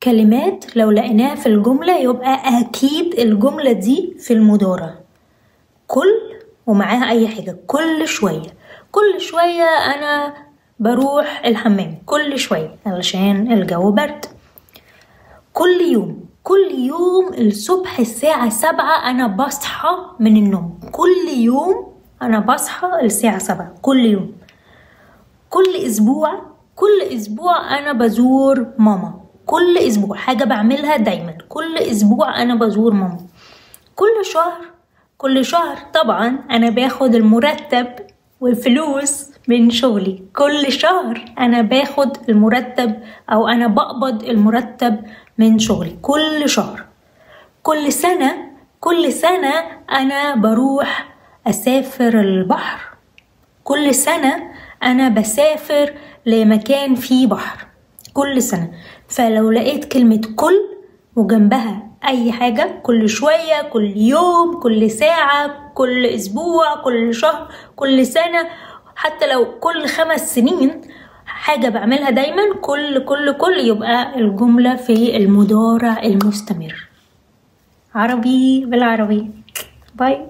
كلمات لو لقيناها في الجملة يبقى أكيد الجملة دي في المضارع. كل ومعاها أي حاجة. كل شوية أنا بروح الحمام، كل شوية علشان الجو برد. كل يوم الصبح الساعة 7 أنا بصحى من النوم. كل يوم أنا بصحى الساعة 7 كل يوم. كل أسبوع أنا بزور ماما. كل أسبوع حاجة بعملها دايما. كل أسبوع أنا بزور ماما. كل شهر طبعا أنا باخد المرتب والفلوس من شغلي. كل شهر أنا باخد المرتب أو أنا بقبض المرتب من شغلي كل شهر. كل سنة أنا بروح أسافر البحر. كل سنة أنا بسافر لمكان فيه بحر كل سنة. فلو لقيت كلمة كل وجنبها أي حاجة، كل شوية، كل يوم، كل ساعة، كل أسبوع، كل شهر، كل سنة، حتى لو كل 5 سنين حاجة بعملها دايما، كل يبقى الجملة في المضارع المستمر. عربي بالعربي. باي.